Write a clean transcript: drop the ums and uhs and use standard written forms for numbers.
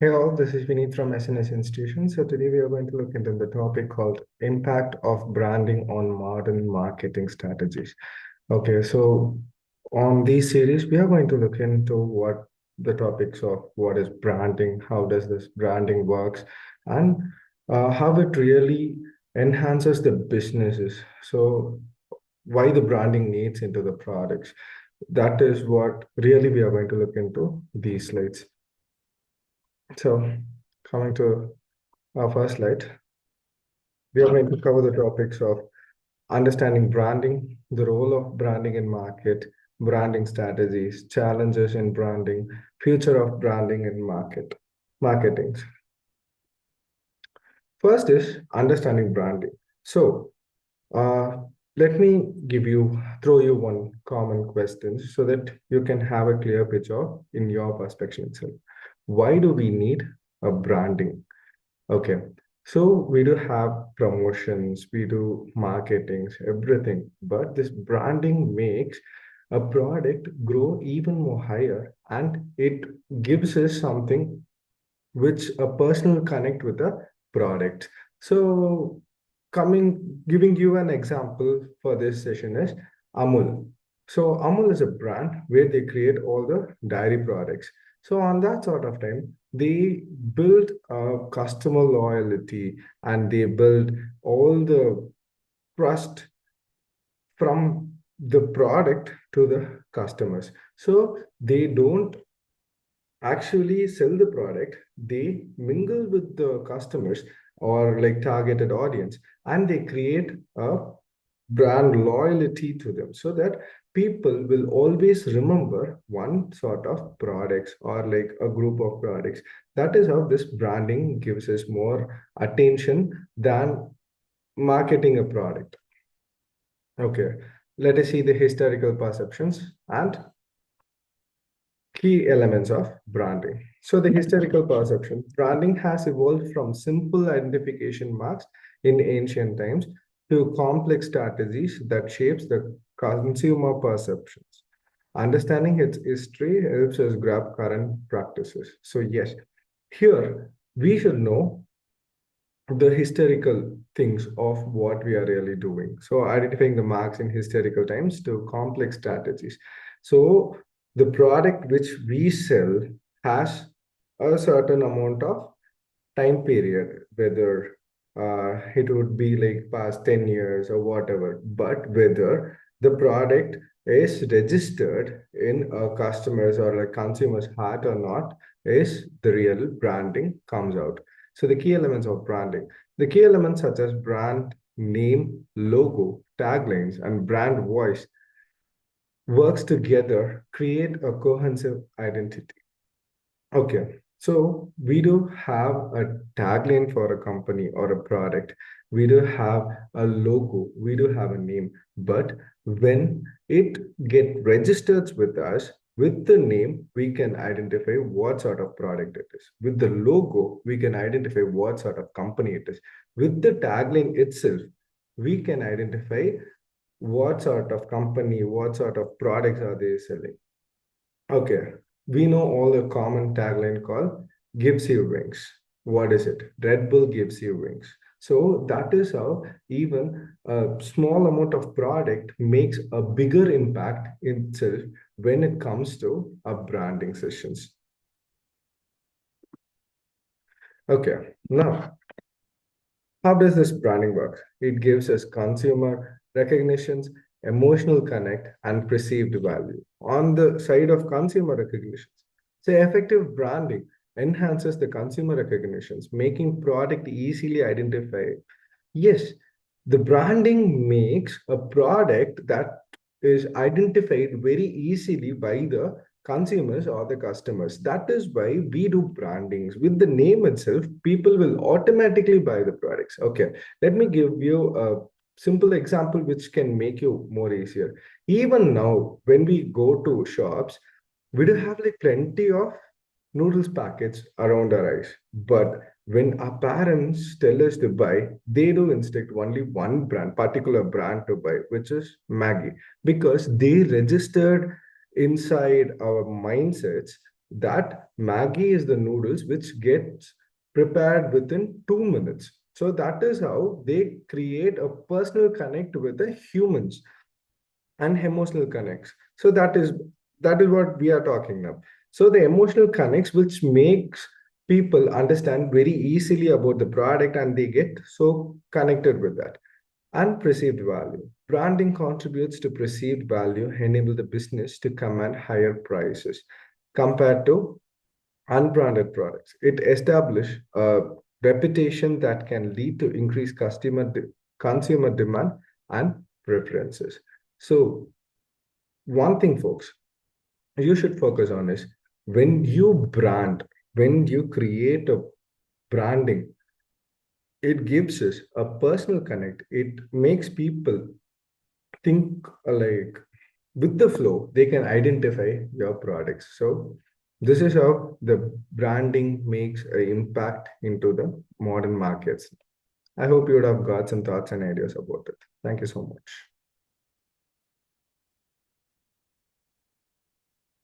Hey all, this is Vineet from SNS Institutions. So today we are going to look into the topic called impact of branding on modern marketing strategies. Okay, so on this series, we are going to look into what the topics of what is branding, how does this branding works, and how it really enhances the businesses. So why the branding needs into the products. That is what really we are going to look into these slides. So coming to our first slide, we are going to cover the topics of understanding branding, the role of branding in market, branding strategies, challenges in branding, future of branding in marketing. First is understanding branding. So uh, let me throw you one common question so that you can have a clear picture in your perspective itself. Why do we need a branding? Okay. So we do have promotions, we do marketings, everything, but this branding makes a product grow even more higher and it gives us something which a personal connect with the product. So giving you an example for this session is Amul. So Amul is a brand where they create all the dairy products. So on that sort of time, they build a customer loyalty and they build all the trust from the product to the customers. So they don't actually sell the product, they mingle with the customers or like targeted audience, and they create a brand loyalty to them so that people will always remember one sort of products or like a group of products. That is how this branding gives us more attention than marketing a product. Okay, let us see the historical perceptions and key elements of branding. So the historical perception, branding has evolved from simple identification marks in ancient times to complex strategies that shapes the consumer perceptions. Understanding its history helps us grab current practices. So yes, here we should know the historical things of what we are really doing. So identifying the marks in historical times to complex strategies. So the product which we sell has a certain amount of time period, whether it would be like past 10 years or whatever, but whether the product is registered in a customer's or like consumer's heart or not is the real branding comes out. So the key elements of branding, the key elements such as brand name, logo, taglines, and brand voice works together, create a cohesive identity. Okay, so we do have a tagline for a company or a product. We do have a logo. We do have a name. But when it get registered with us, with the name, we can identify what sort of product it is. With the logo, we can identify what sort of company it is. With the tagline itself, we can identify what sort of company, what sort of products are they selling. Okay, we know all the common tagline called gives you wings. What is it? Red Bull gives you wings. So that is how even a small amount of product makes a bigger impact itself when it comes to a branding sessions. Okay, now how does this branding work? It gives us consumer recognitions, emotional connect, and perceived value. On the side of consumer recognitions, say effective branding enhances the consumer recognitions, making product easily identified. Yes, the branding makes a product that is identified very easily by the consumers or the customers. That is why we do brandings. With the name itself, people will automatically buy the products. Okay, let me give you a simple example which can make you more easier. Even now, when we go to shops, we do have like plenty of noodles packets around our eyes. But when our parents tell us to buy, they do instruct only one brand, particular brand to buy, which is Maggie, because they registered inside our mindsets that Maggie is the noodles which gets prepared within 2 minutes. So that is how they create a personal connect with the humans and emotional connects. So that is what we are talking now. So the emotional connects which makes people understand very easily about the product and they get so connected with that. And perceived value. Branding contributes to perceived value, enable the business to command higher prices compared to unbranded products. It establishes a reputation that can lead to increased consumer demand and preferences. So one thing, folks, you should focus on is when you brand, when you create a branding, it gives us a personal connect. It makes people think like with the flow, they can identify your products. So this is how the branding makes an impact into the modern markets. I hope you would have got some thoughts and ideas about it. Thank you so much.